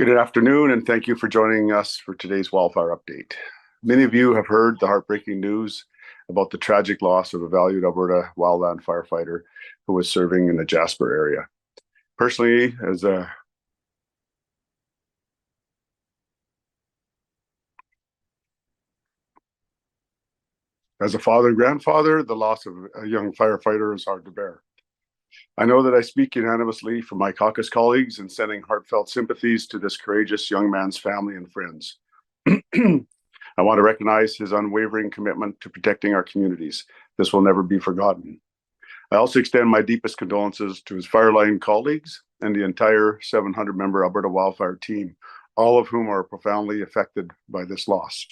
Good afternoon, and thank you for joining us for today's wildfire update. Many of you have heard the heartbreaking news about the tragic loss of a valued Alberta wildland firefighter who was serving in the Jasper area. Personally, as a father and grandfather, the loss of a young firefighter is hard to bear. I know that I speak unanimously for my caucus colleagues in sending heartfelt sympathies to this courageous young man's family and friends. I want to recognize his unwavering commitment to protecting our communities. This will never be forgotten. I also extend my deepest condolences to his fireline colleagues and the entire 700-member Alberta Wildfire team, all of whom are profoundly affected by this loss.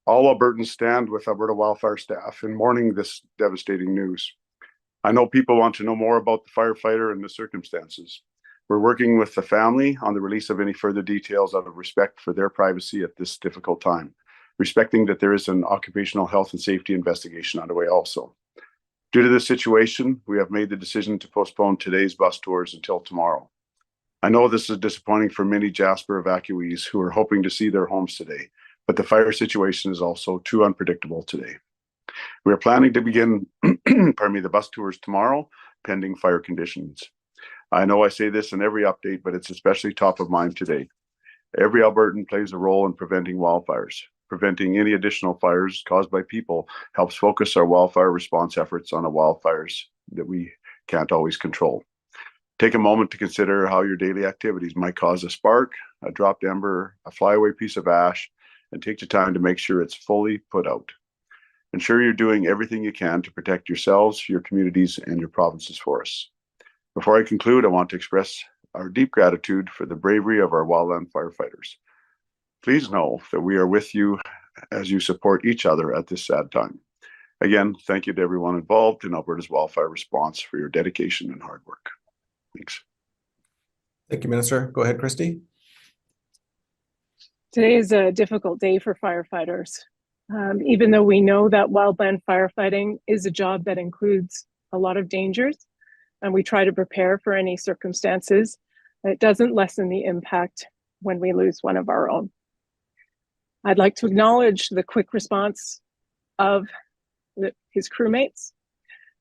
All Albertans stand with Alberta Wildfire staff in mourning this devastating news. I know people want to know more about the firefighter and the circumstances. We're working with the family on the release of any further details out of respect for their privacy at this difficult time, respecting that there is an occupational health and safety investigation underway also. Due to this situation, we have made the decision to postpone today's bus tours until tomorrow. I know this is disappointing for many Jasper evacuees who are hoping to see their homes today, but the fire situation is also too unpredictable today. We are planning to begin the bus tours tomorrow, pending fire conditions. I know I say this in every update, but it's especially top of mind today. Every Albertan plays a role in preventing wildfires. Preventing any additional fires caused by people helps focus our wildfire response efforts on the wildfires that we can't always control. Take a moment to consider how your daily activities might cause a spark, a dropped ember, a flyaway piece of ash, and take the time to make sure it's fully put out. Ensure you're doing everything you can to protect yourselves, your communities, and your province's forests. Before I conclude, I want to express our deep gratitude for the bravery of our wildland firefighters. Please know that we are with you as you support each other at this sad time. Again, thank you to everyone involved in Alberta's wildfire response for your dedication and hard work. Thanks. Thank you, Minister. Go ahead, Christie. Today is a difficult day for firefighters. Even though we know that wildland firefighting is a job that includes a lot of dangers, and we try to prepare for any circumstances, it doesn't lessen the impact when we lose one of our own. I'd like to acknowledge the quick response of his crewmates,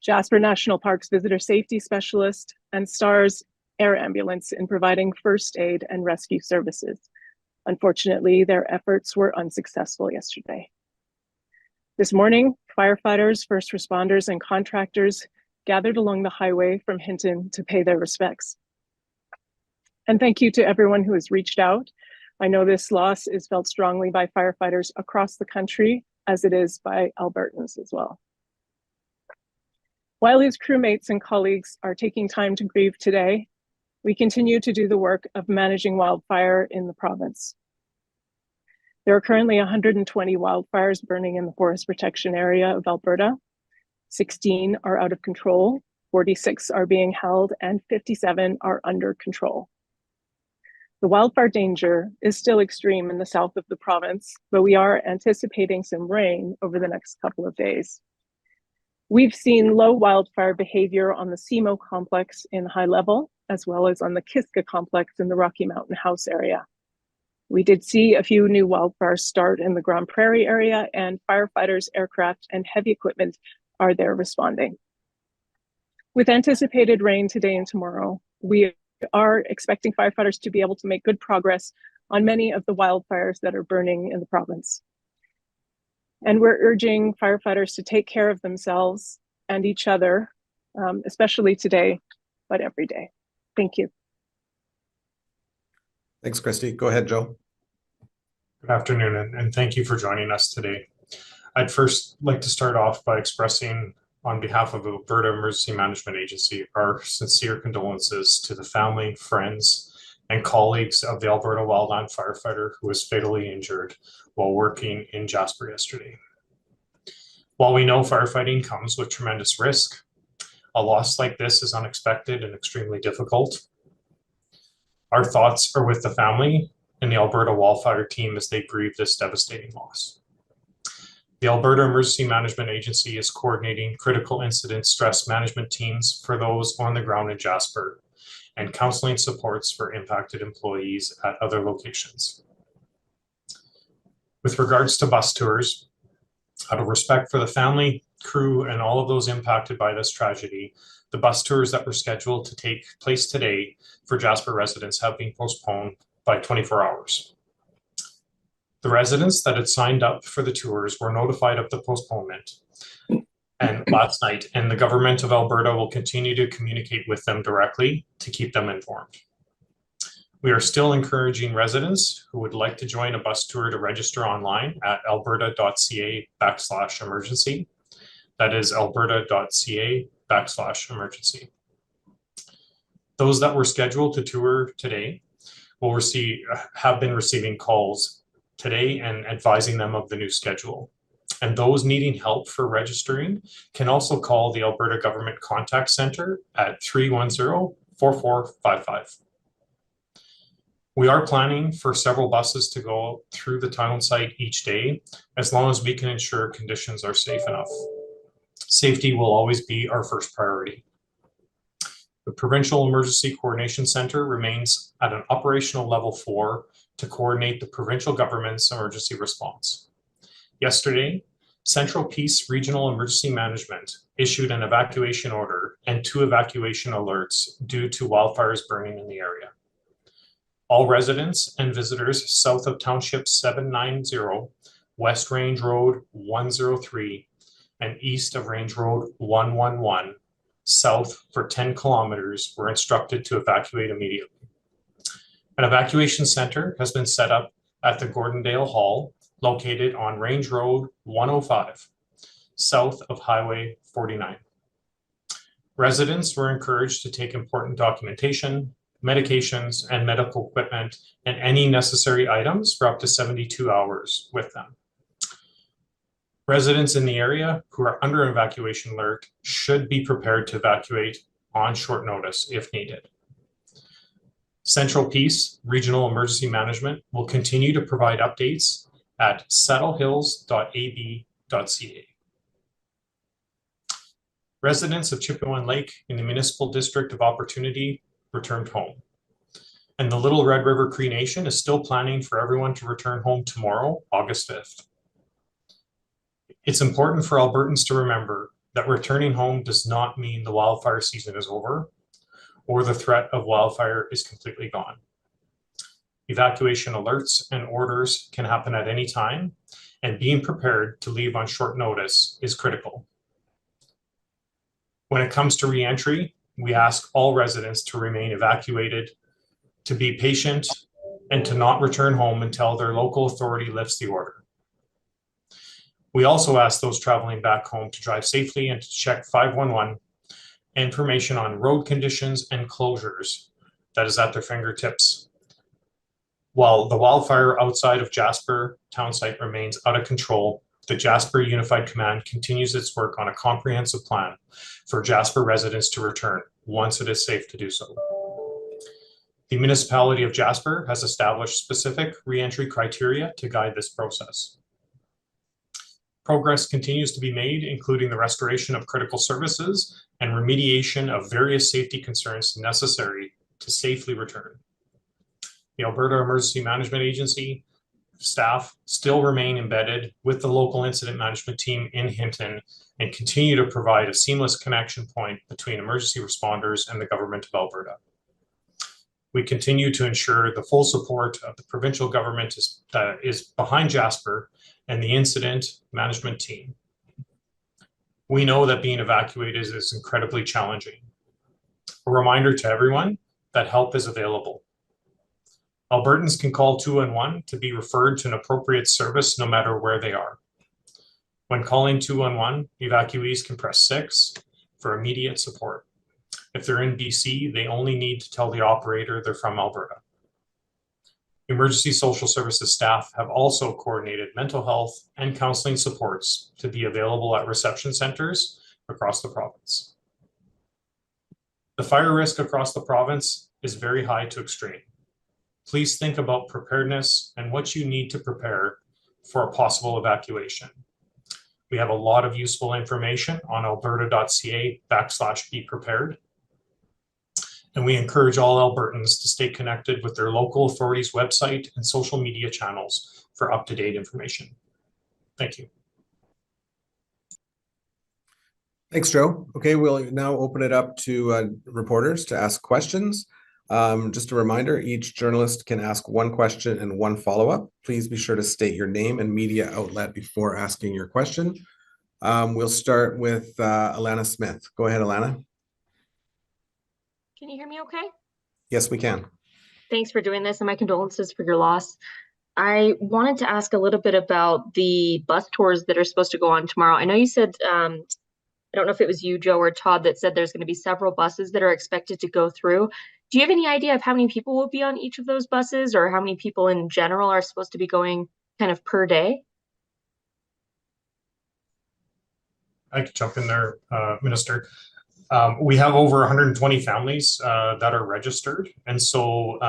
Jasper National Park's visitor safety specialist, and STAR's air ambulance in providing first aid and rescue services. Unfortunately, their efforts were unsuccessful yesterday. This morning, firefighters, first responders, and contractors gathered along the highway from Hinton to pay their respects. And thank you to everyone who has reached out. I know this loss is felt strongly by firefighters across the country, as it is by Albertans as well. While his crewmates and colleagues are taking time to grieve today, we continue to do the work of managing wildfire in the province. There are currently 120 wildfires burning in the forest protection area of Alberta. 16 are out of control, 46 are being held, and 57 are under control. The wildfire danger is still extreme in the south of the province, but we are anticipating some rain over the next couple of days. We've seen low wildfire behavior on the SEMO complex in high level, as well as on the Kiska complex in the Rocky Mountain House area. We did see a few new wildfires start in the Grand Prairie area, and firefighters, aircraft, and heavy equipment are there responding. With anticipated rain today and tomorrow, we are expecting firefighters to be able to make good progress on many of the wildfires that are burning in the province. And we're urging firefighters to take care of themselves and each other, especially today, but every day. Thank you. Thanks, Christie. Go ahead, Joe. Good afternoon, and thank you for joining us today. I'd first like to start off by expressing, on behalf of the Alberta Emergency Management Agency, our sincere condolences to the family, friends, and colleagues of the Alberta wildland firefighter who was fatally injured while working in Jasper yesterday. While we know firefighting comes with tremendous risk, a loss like this is unexpected and extremely difficult. Our thoughts are with the family and the Alberta Wildfire team as they grieve this devastating loss. The Alberta Emergency Management Agency is coordinating critical incident stress management teams for those on the ground in Jasper and counseling supports for impacted employees at other locations. With regards to bus tours, out of respect for the family, crew, and all of those impacted by this tragedy, the bus tours that were scheduled to take place today for Jasper residents have been postponed by 24 hours. The residents that had signed up for the tours were notified of the postponement and last night, and the government of Alberta will continue to communicate with them directly to keep them informed. We are still encouraging residents who would like to join a bus tour to register online at alberta.ca/emergency. That is alberta.ca/emergency. Those that were scheduled to tour today will have been receiving calls today and advising them of the new schedule. And those needing help for registering can also call the Alberta Government Contact Center at 310-4455. We are planning for several buses to go through the town site each day, as long as we can ensure conditions are safe enough. Safety will always be our first priority. The Provincial Emergency Coordination Center remains at an operational level 4 to coordinate the provincial government's emergency response. Yesterday, Central Peace Regional Emergency Management issued an evacuation order and 2 evacuation alerts due to wildfires burning in the area. All residents and visitors south of Township 790, West Range Road 103, and east of Range Road 111, south for 10 kilometers, were instructed to evacuate immediately. An evacuation center has been set up at the Gordondale Hall, located on Range Road 105, south of Highway 49. Residents were encouraged to take important documentation, medications, and medical equipment, and any necessary items for up to 72 hours with them. Residents in the area who are under an evacuation alert should be prepared to evacuate on short notice if needed. Central Peace Regional Emergency Management will continue to provide updates at settlehills.ab.ca. Residents of Chipewyan Lake in the Municipal District of Opportunity returned home. And the Little Red River Cree Nation is still planning for everyone to return home tomorrow, August 5th. It's important for Albertans to remember that returning home does not mean the wildfire season is over or the threat of wildfire is completely gone. Evacuation alerts and orders can happen at any time, and being prepared to leave on short notice is critical. When it comes to re-entry, we ask all residents to remain evacuated, to be patient, and to not return home until their local authority lifts the order. We also ask those traveling back home to drive safely and to check 511 information on road conditions and closures that is at their fingertips. While the wildfire outside of Jasper town site remains out of control, the Jasper Unified Command continues its work on a comprehensive plan for Jasper residents to return once it is safe to do so. The municipality of Jasper has established specific re-entry criteria to guide this process. Progress continues to be made, including the restoration of critical services and remediation of various safety concerns necessary to safely return. The Alberta Emergency Management Agency staff still remain embedded with the local incident management team in Hinton and continue to provide a seamless connection point between emergency responders and the government of Alberta. We continue to ensure the full support of the provincial government is behind Jasper and the incident management team. We know that being evacuated is incredibly challenging. A reminder to everyone that help is available. Albertans can call 211 to be referred to an appropriate service no matter where they are. When calling 211, evacuees can press 6 for immediate support. If they're in BC, they only need to tell the operator they're from Alberta. Emergency social services staff have also coordinated mental health and counseling supports to be available at reception centers across the province. The fire risk across the province is very high to extreme. Please think about preparedness and what you need to prepare for a possible evacuation. We have a lot of useful information on alberta.ca/be prepared. And we encourage all Albertans to stay connected with their local authorities' website and social media channels for up-to-date information. Thank you. Thanks, Joe. Okay, we'll now open it up to reporters to ask questions. Just a reminder, each journalist can ask one question and one follow-up. Please be sure to state your name and media outlet before asking your question. We'll start with Alana Smith. Go ahead, Alana. Can you hear me okay? Yes, we can. Thanks for doing this, and my condolences for your loss. I wanted to ask a little bit about the bus tours that are supposed to go on tomorrow. I know you said, I don't know if it was you, Joe, or Todd, that said there's going to be several buses that are expected to go through. Do you have any idea of how many people will be on each of those buses, or how many people in general are supposed to be going kind of per day? I could jump in there, Minister. We have over 120 families that are registered. And so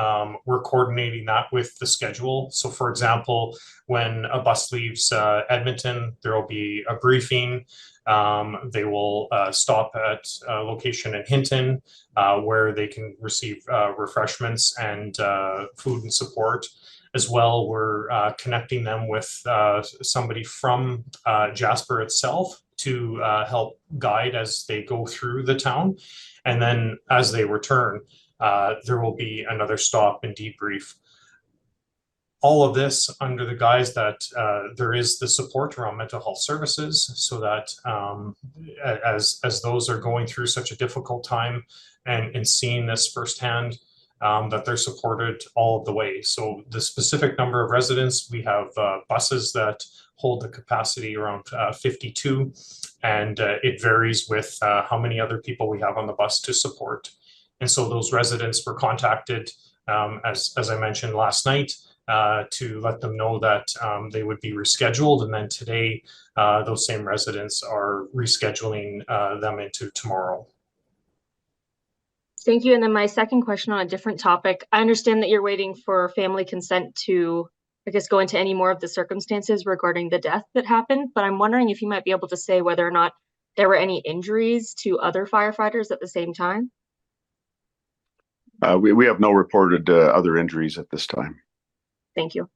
we're coordinating that with the schedule. So for example, when a bus leaves Edmonton, there will be a briefing. They will stop at a location in Hinton where they can receive refreshments and food and support. As well, we're connecting them with somebody from Jasper itself to help guide as they go through the town. And then as they return, there will be another stop and debrief. All of this under the guise that there is the support around mental health services, so that as those are going through such a difficult time and seeing this firsthand, that they're supported all of the way. So the specific number of residents, we have buses that hold the capacity around 52, and it varies with how many other people we have on the bus to support. And so those residents were contacted, as I mentioned last night, to let them know that they would be rescheduled. And then today, those same residents are rescheduling them into tomorrow. Thank you. And then my second question on a different topic. I understand that you're waiting for family consent to, I guess, go into any more of the circumstances regarding the death that happened, but I'm wondering if you might be able to say whether or not there were any injuries to other firefighters at the same time. We have no reported other injuries at this time. Thank you.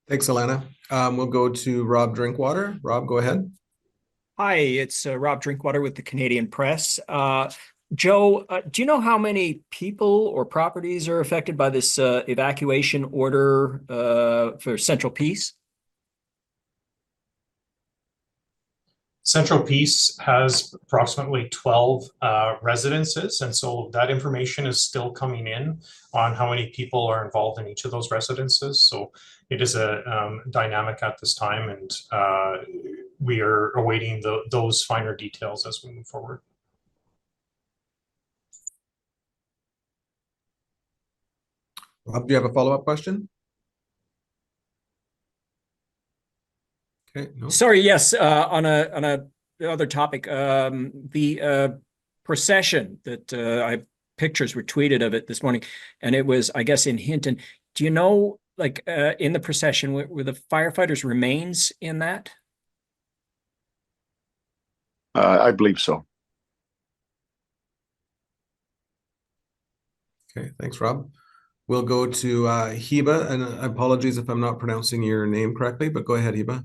Thanks, Alana. We'll go to Rob Drinkwater. Rob, go ahead. Hi, it's Rob Drinkwater with the Canadian Press. Joe, do you know how many people or properties are affected by this evacuation order for Central Peace? Central Peace has approximately 12 residences, and so that information is still coming in on how many people are involved in each of those residences. So it is a dynamic at this time, and we are awaiting those finer details as we move forward. Rob, do you have a follow-up question? Okay, no. Sorry, yes, on a other topic, the procession that pictures were tweeted of it this morning, and it was, I guess, in Hinton. Do you know, like, in the procession, were the firefighters' remains in that? I believe so. Okay, thanks, Rob. We'll go to Hiba, and apologies if I'm not pronouncing your name correctly, but go ahead, Hiba.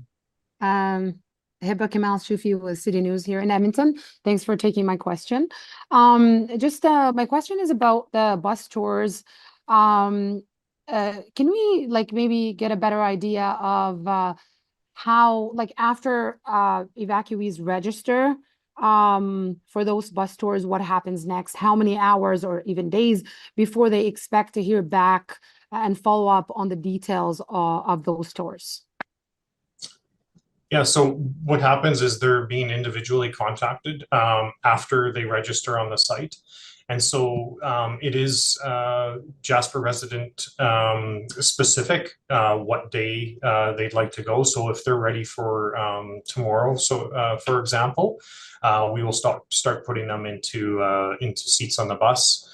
Hiba Kamal Shufi with City News here in Edmonton. Thanks for taking my question. My question is about the bus tours. Can we maybe get a better idea of how, after evacuees register for those bus tours, what happens next? How many hours or even days before they expect to hear back and follow up on the details of those tours? Yeah, so what happens is they're being individually contacted after they register on the site. And so it is Jasper resident specific what day they'd like to go. So if they're ready for tomorrow, so for example, we will start putting them into seats on the bus.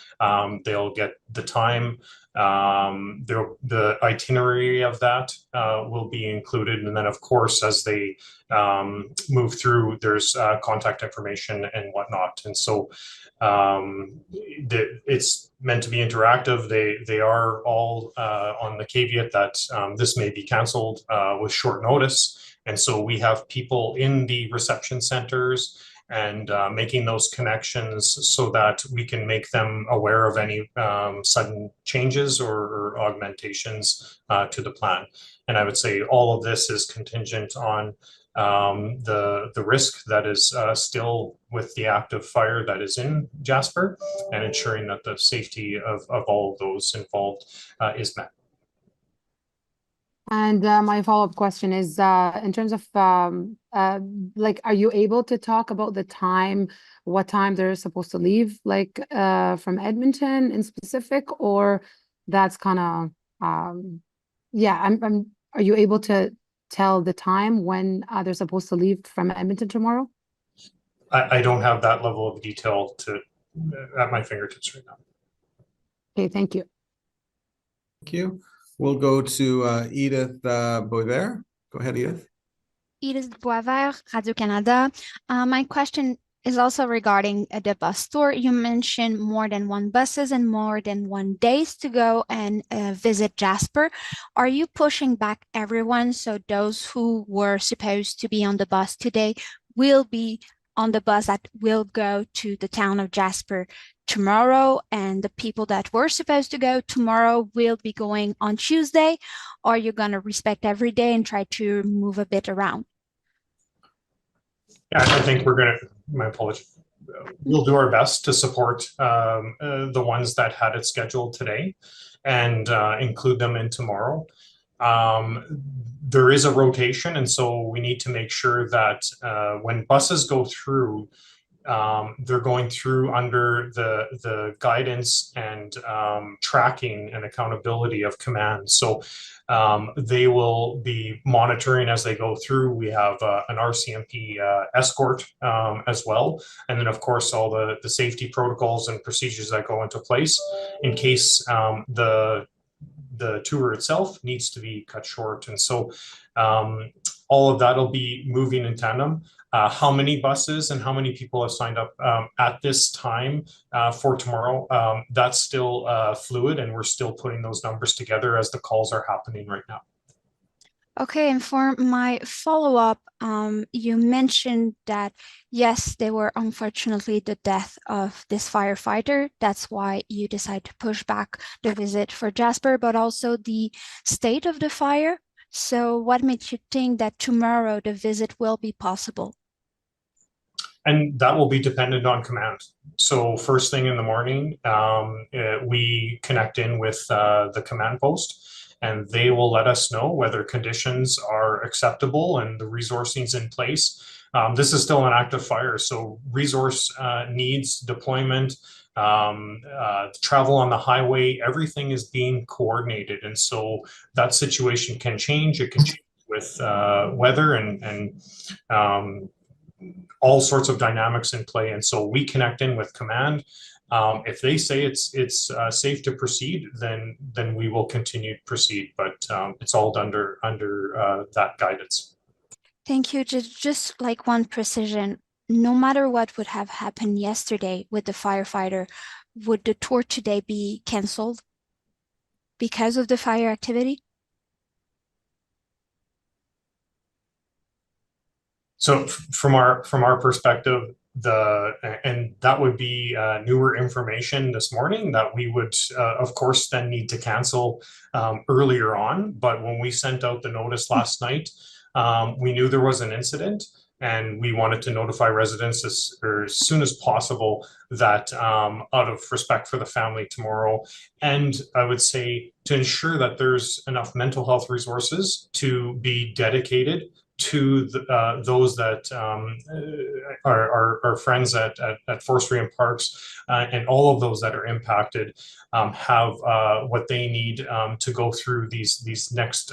They'll get the time The itinerary of that will be included. And then, of course, as they move through, there's contact information and whatnot. And so it's meant to be interactive. They are all on the caveat that this may be canceled with short notice. And so we have people in the reception centers and making those connections so that we can make them aware of any sudden changes or augmentations to the plan. And I would say all of this is contingent on the risk that is still with the active fire that is in Jasper, and ensuring that the safety of all of those involved is met. And my follow-up question is, in terms of like, are you able to talk about the time, what time they're supposed to leave, like from Edmonton in specific, or that's kind of, yeah, are you able to tell the time when they're supposed to leave from Edmonton tomorrow? I don't have that level of detail at my fingertips right now. Okay, thank you. Thank you. We'll go to Edith Boisvert. Go ahead, Edith. Edith Boisvert, Radio-Canada. My question is also regarding the bus tour. You mentioned more than one buses and more than one days to go and visit Jasper. Are you pushing back everyone, so those who were supposed to be on the bus today will be on the bus that will go to the town of Jasper tomorrow, and the people that were supposed to go tomorrow will be going on Tuesday? Or are you going to respect every day and try to move a bit around? Yeah, I think we're going to, my apologies, we'll do our best to support the ones that had it scheduled today and include them in tomorrow. There is a rotation, and so we need to make sure that when buses go through, they're going through under the guidance and tracking and accountability of command. So they will be monitoring as they go through. We have an RCMP escort as well. And then, of course, all the safety protocols and procedures that go into place in case the tour itself needs to be cut short. And so all of that will be moving in tandem. How many buses and how many people have signed up at this time for tomorrow, that's still fluid, and we're still putting those numbers together as the calls are happening right now. Okay, and for my follow-up, you mentioned that, yes, there were unfortunately the death of this firefighter. That's why you decided to push back the visit for Jasper, but also the state of the fire. So what made you think that tomorrow the visit will be possible? And that will be dependent on command. So first thing in the morning, we connect in with the command post, and they will let us know whether conditions are acceptable and the resourcing is in place. This is still an active fire, so resource needs, deployment, travel on the highway, everything is being coordinated. And so that situation can change. It can change with weather and all sorts of dynamics in play. And so we connect in with command. If they say it's safe to proceed, then we will continue to proceed. But it's all under that guidance. Thank you. Just like one precision, no matter what would have happened yesterday with the firefighter, would the tour today be canceled because of the fire activity? So from our perspective, and that would be newer information this morning that we would, of course, then need to cancel earlier on. But when we sent out the notice last night, we knew there was an incident, and we wanted to notify residents as soon as possible that out of respect for the family tomorrow, and I would say to ensure that there's enough mental health resources to be dedicated to those that are friends at forestry and parks, and all of those that are impacted have what they need to go through these next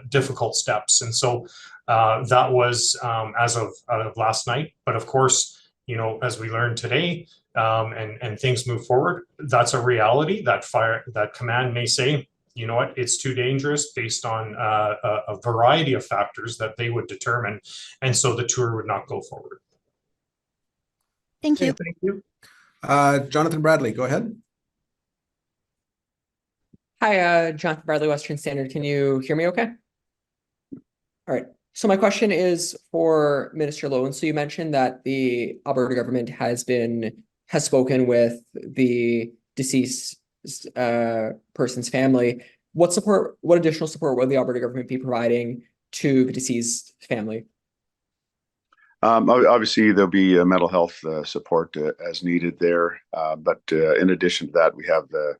difficult steps. And so that was as of last night. But of course, you know, as we learned today, and things move forward, that's a reality that command may say, you know what, it's too dangerous based on a variety of factors that they would determine. And so the tour would not go forward. Thank you. Okay, thank you. Jonathan Bradley, go ahead. Hi, Jonathan Bradley, Western Standard. Can you hear me okay? All right. So my question is for Minister Loewen. So you mentioned that the Alberta government has spoken with the deceased person's family. What additional support will the Alberta government be providing to the deceased family? Obviously, there'll be mental health support as needed there. But in addition to that, we have the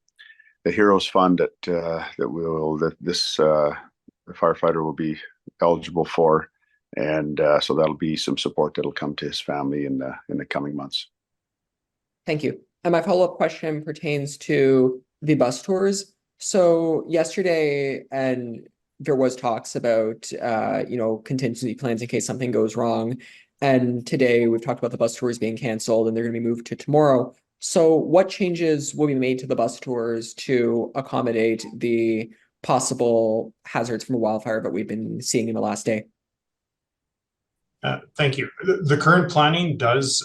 Heroes Fund that this firefighter will be eligible for, and so that'll be some support that'll come to his family in the coming months. Thank you. And my follow-up question pertains to the bus tours. So yesterday, and there was talks about contingency plans in case something goes wrong. And today we've talked about the bus tours being canceled and they're going to be moved to tomorrow. So what changes will be made to the bus tours to accommodate the possible hazards from a wildfire that we've been seeing in the last day? Thank you. The current planning does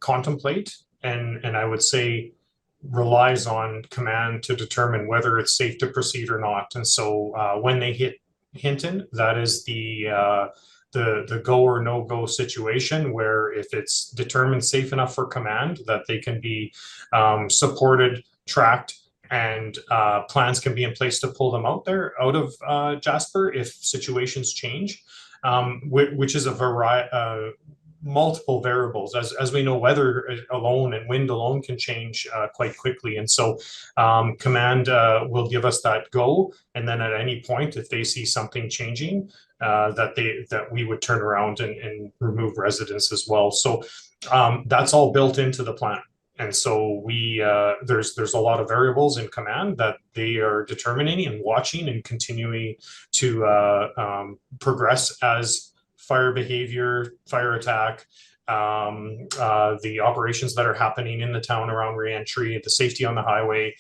contemplate and I would say relies on command to determine whether it's safe to proceed or not. And so when they hit Hinton, that is the go or no go situation, where if it's determined safe enough for command that they can be supported, tracked, and plans can be in place to pull them out of Jasper if situations change, which is a variety. Multiple variables. As we know, weather alone and wind alone can change quite quickly. And so command will give us that go. And then at any point, if they see something changing, that we would turn around and remove residents as well. So that's all built into the plan. And so there's a lot of variables in command that they are determining and watching and continuing to progress as fire behavior, fire attack, the operations that are happening in the town around reentry, the safety on the highway,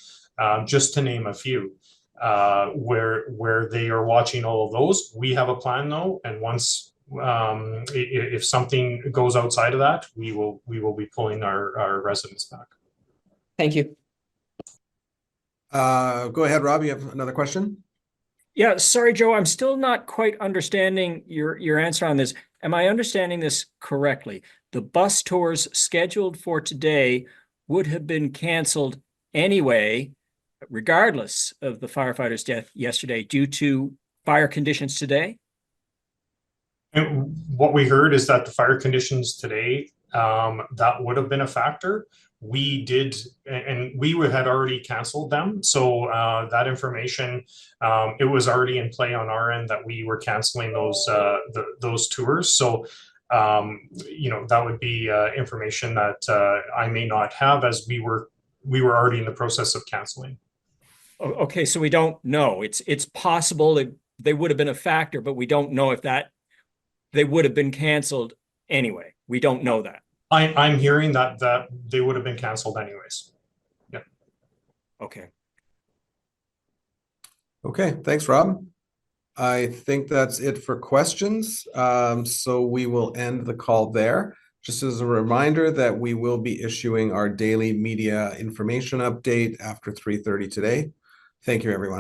just to name a few, where they are watching all of those. We have a plan though, and once if something goes outside of that, we will be pulling our residents back. Thank you. Go ahead, Rob. You have another question? Yeah, sorry, Joe. I'm still not quite understanding your answer on this. Am I understanding this correctly? The bus tours scheduled for today would have been canceled anyway, regardless of the firefighter's death yesterday, due to fire conditions today? And what we heard is that the fire conditions today, that would have been a factor. We did, and we had already canceled them. So that information, it was already in play on our end that we were canceling those tours. So, that would be information that I may not have, as we were already in the process of canceling. Okay, so we don't know. It's possible that they would have been a factor, but we don't know if they would have been canceled anyway. We don't know that. I'm hearing that they would have been canceled anyways. Yeah. Okay. Okay, thanks, Rob. I think that's it for questions. So we will end the call there. Just as a reminder that we will be issuing our daily media information update after 3:30 today. Thank you, everyone.